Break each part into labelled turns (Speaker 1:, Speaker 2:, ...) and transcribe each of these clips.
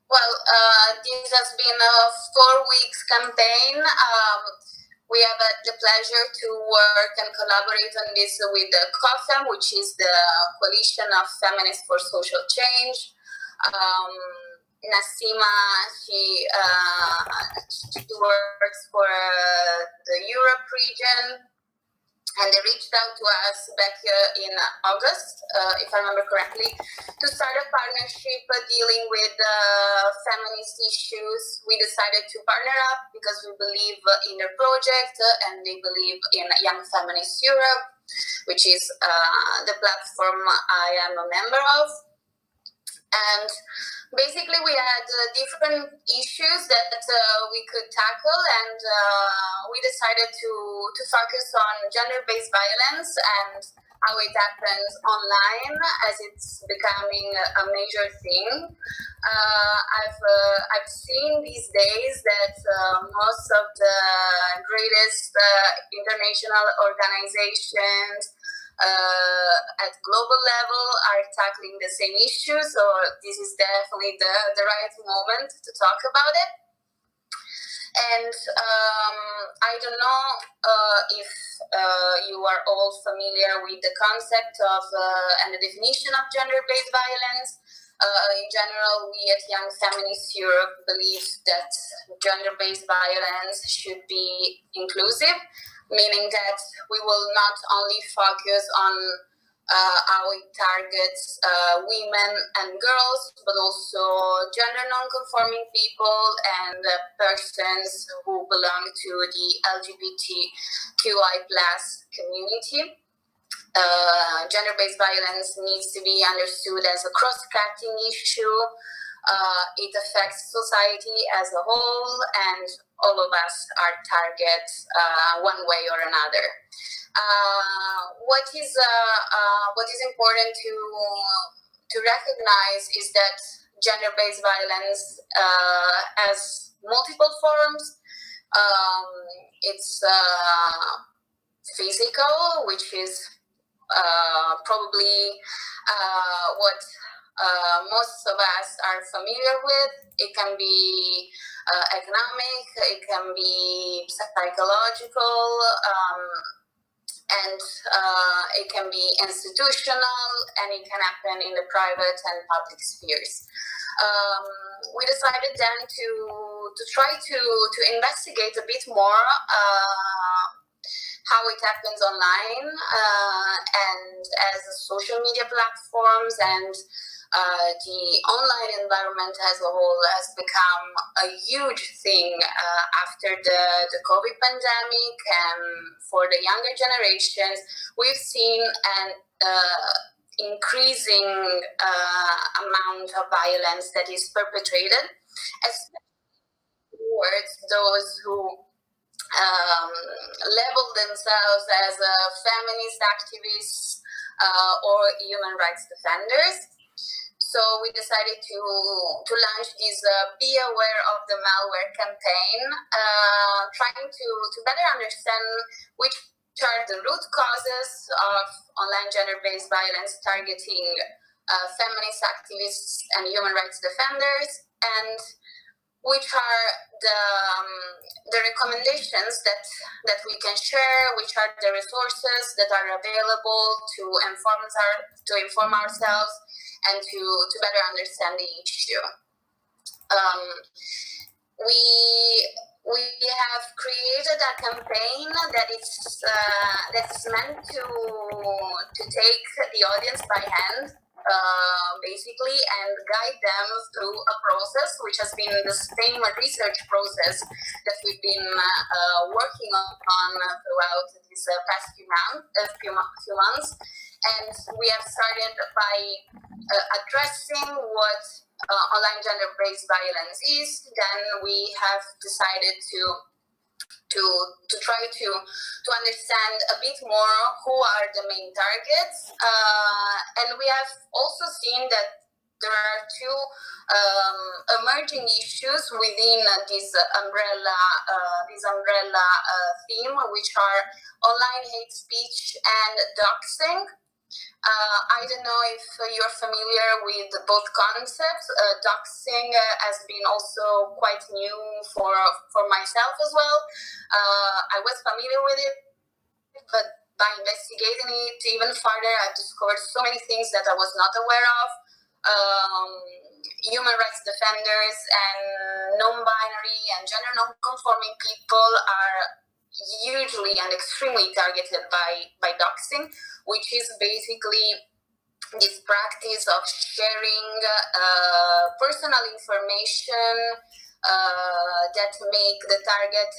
Speaker 1: Well, this has been a 4 weeks campaign. We have had the pleasure to work and collaborate on this with the COFEM, which is the Coalition of Feminists for Social Change. Nassima, she works for the Europe region, and they reached out to us back in August, if I remember correctly, to start a partnership dealing with feminist issues. We decided to partner up because we believe in their project and they believe in Young Feminist Europe, which is the platform I am a member of. And basically, we had different issues that we could tackle, and we decided to focus on gender-based violence and how it happens online, as it's becoming a major thing. I've seen these days that most of the greatest international organizations at global level are tackling the same issue, so this is definitely the right moment to talk about it. And I don't know if you are all familiar with the concept of and the definition of gender-based violence. In general, we at Young Feminist Europe believe that gender-based violence should be inclusive, meaning that we will not only focus on how it targets women and girls, but also gender non-conforming people and persons who belong to the LGBTQI+ community. Gender-based violence needs to be understood as a cross-cutting issue. It affects society as a whole, and all of us are targets one way or another. What is important to recognize is that gender-based violence has multiple forms. It's physical, which is probably what most of us are familiar with. It can be economic, it can be psychological, and it can be institutional, and it can happen in the private and public spheres. We decided then to try to investigate a bit more how it happens online, and as social media platforms and the online environment as a whole has become a huge thing after the COVID pandemic. And for the younger generations, we've seen an increasing amount of violence that is perpetrated, especially towards those who label themselves as feminist activists or human rights defenders. So we decided to launch this Be Aware of the Malware campaign, trying to better understand which are the root causes of online gender-based violence targeting feminist activists and human rights defenders, and which are the recommendations that we can share, which are the resources that are available to inform ourselves and to better understand the issue. We have created a campaign that's meant to take the audience by hand, basically, and guide them through a process which has been the same research process that we've been working on throughout these past few months. And we have started by addressing what online gender-based violence is. Then we have decided to try to understand a bit more who are the main targets, and we have also seen that there are two emerging issues within this umbrella theme, which are online hate speech and doxing. I don't know if you're familiar with both concepts. Doxing has been also quite new for myself as well. I was familiar with it, but by investigating it even further, I discovered so many things that I was not aware of. Human rights defenders and non-binary and gender non-conforming people are hugely and extremely targeted by doxing, which is basically this practice of sharing personal information that make the target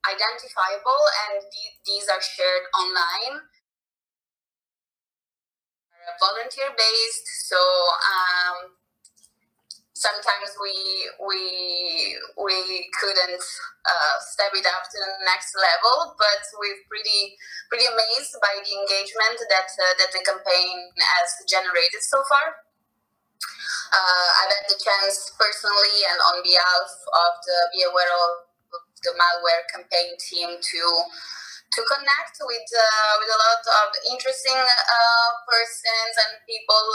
Speaker 1: identifiable, and these are shared online, volunteer based. So sometimes we couldn't step it up to the next level, but we're pretty amazed by the engagement that the campaign has generated so far. I've had the chance personally and on behalf of the Be Aware of the Malware campaign team to connect with a lot of interesting persons and people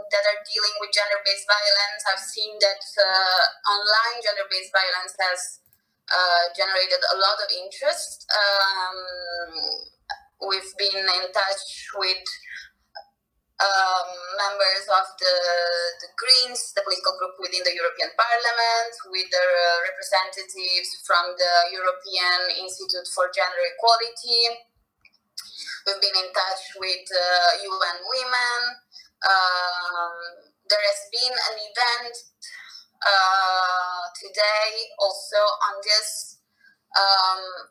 Speaker 1: that are dealing with gender-based violence. I've seen that online gender-based violence has generated a lot of interest. We've been in touch with members of the Greens, the political group within the European Parliament, with the representatives from the European Institute for Gender Equality. We've been in touch with UN Women. There has been an event today also on this,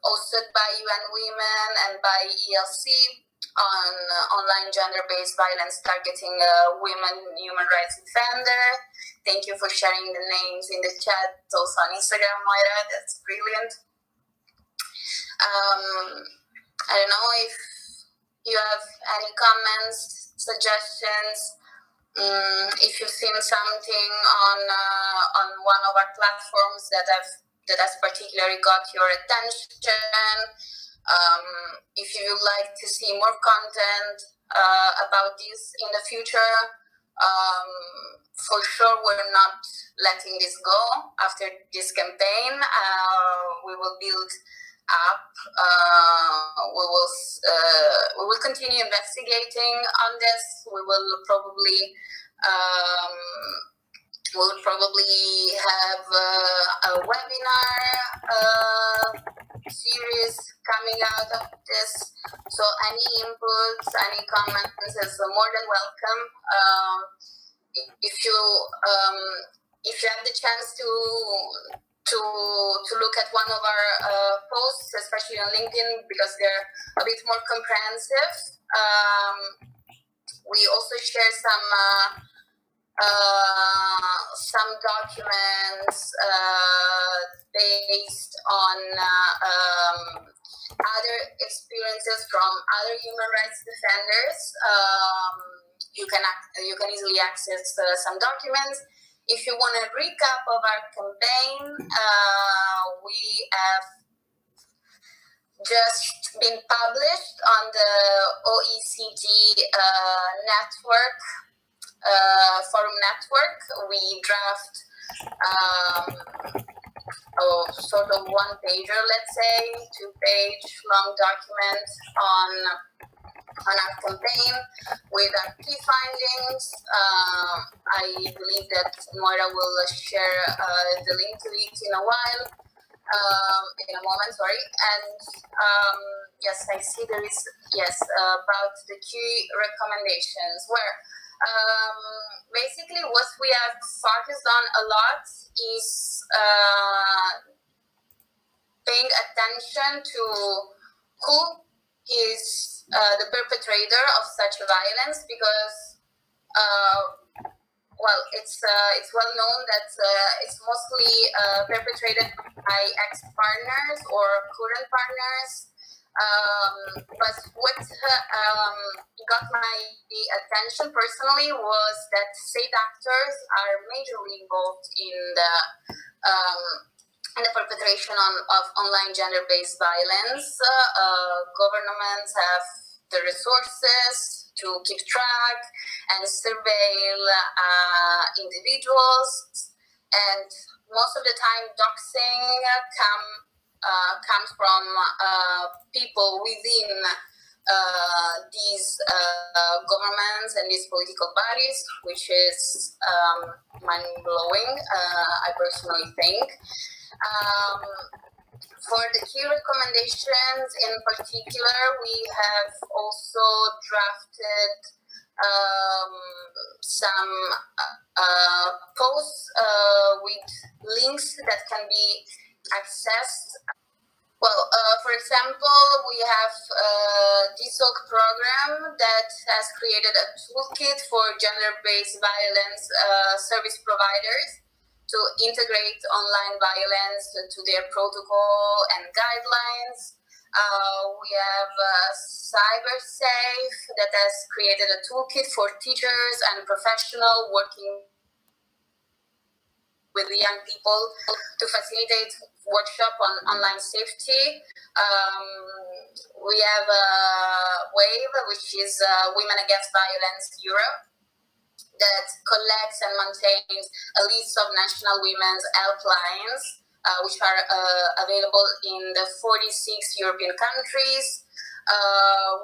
Speaker 1: hosted by UN Women and by ELC, on online gender-based violence targeting women human rights defender. Thank you for sharing the names in the chat, also on Instagram, Moira. That's brilliant. I don't know if you have any comments, suggestions. If you've seen something on one of our platforms that has particularly got your attention. If you would like to see more content about this in the future, for sure we're not letting this go. After this campaign, we will build up. We will continue investigating on this. We will probably have a webinar series coming out of this. So any inputs, any comments is more than welcome. If you have the chance to look at one of our posts, especially on LinkedIn, because they're a bit more comprehensive, we also share some documents based on other experiences from other human rights defenders. You can easily access some documents. If you want a recap of our campaign, we have just been published on the OECD network. Forum network. We draft sort of one pager, let's say, 2-page long document on our campaign with our key findings. I believe that Moira will share the link to it in a moment, sorry. And yes, I see there is, about the key recommendations, where basically what we have focused on a lot is paying attention to who is the perpetrator of such violence, because it's well known that it's mostly perpetrated by ex-partners or current partners. But what got my attention personally was that state actors are majorly involved in the perpetration of online gender-based violence. Governments have the resources to keep track and surveil individuals. And most of the time, doxing comes from people within these governments and these political bodies, which is mind-blowing, I personally think. For the key recommendations in particular, we have also drafted some posts with links that can be accessed. Well, for example, we have the DSOC program that has created a toolkit for gender-based violence service providers to integrate online violence to their protocol and guidelines. We have CyberSafe that has created a toolkit for teachers and professionals working with young people to facilitate workshop on online safety. We have WAVE, which is Women Against Violence Europe, that collects and maintains a list of national women's helplines, which are available in the 46 European countries.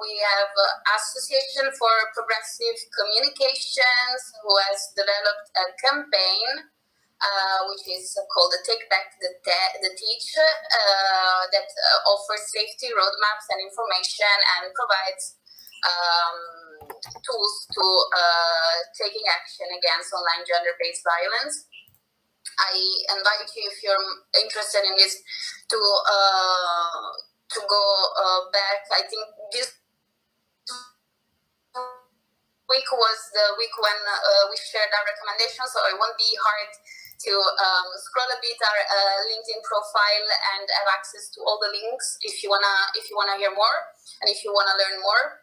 Speaker 1: We have Association for Progressive Communications, who has developed a campaign which is called the Take Back the Teach, that offers safety roadmaps and information and provides tools to taking action against online gender-based violence. I invite you, if you're interested in this, to go back. I think this week was the week when we shared our recommendations, so it won't be hard to scroll a bit our LinkedIn profile and have access to all the links if you wanna hear more and if you wanna learn more.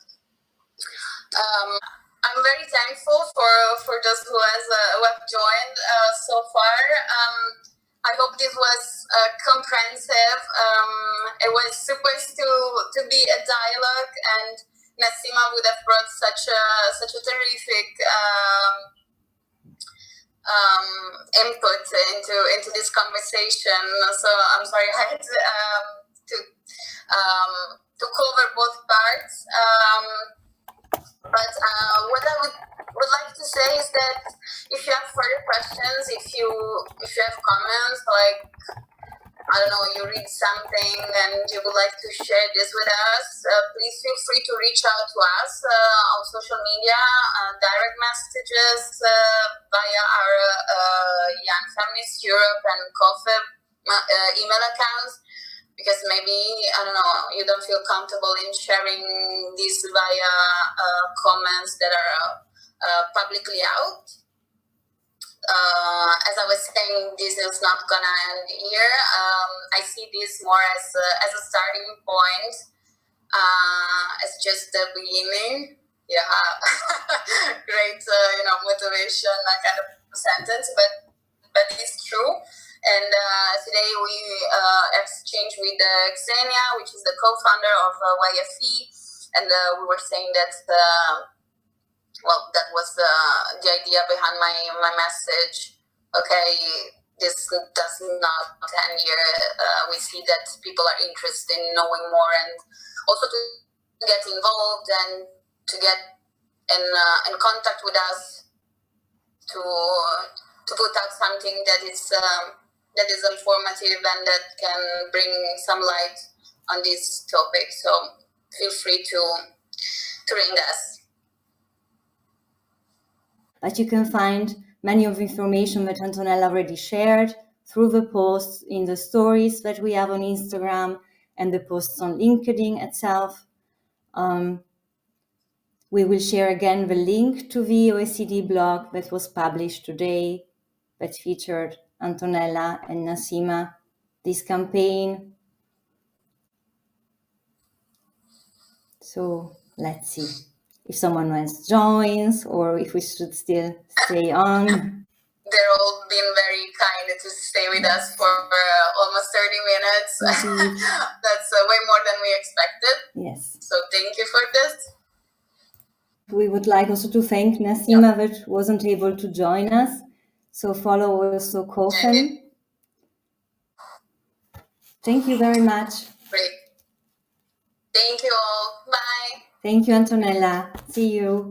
Speaker 1: I'm very thankful for those who have joined so far. I hope this was comprehensive. It was supposed to be a dialogue, and Nassima would have brought such a terrific input into this conversation. So I'm sorry I had to cover both parts. But what I would like to say is that if you have further questions, if you have comments, like, I don't know, you read something and you would like to share this with us, please feel free to reach out to us on social media, direct messages via our Young Feminist Europe and COFEM email accounts. Because maybe, I don't know, you don't feel comfortable in sharing this via comments that are publicly out. As I was saying, this is not gonna end here. I see this more as a starting point, as just the beginning. Yeah, great, motivation, that kind of sentence, but it's true. And today we exchanged with Xenia, which is the co-founder of YFE, and we were saying that, that was the idea behind my message. Okay, this does not end here. We see that people are interested in knowing more and also to get involved and to get in contact with us to put out something that is informative and that can bring some light on this topic. So feel free to ring us.
Speaker 2: But you can find many of the information that Antonella already shared through the posts in the stories that we have on Instagram and the posts on LinkedIn itself. We will share again the link to the OECD blog that was published today that featured Antonella and Nassima, this campaign. So let's see if someone else joins or if we should still stay on.
Speaker 1: they're all been very kind to stay with us for almost 30 minutes. That's way more than we expected.
Speaker 2: Yes.
Speaker 1: So thank you for this.
Speaker 2: We would like also to thank Nassima, which wasn't able to join us. So follow also COFEM. Thank you very much.
Speaker 1: Great. Thank you all. Bye.
Speaker 2: Thank you, Antonella. See you.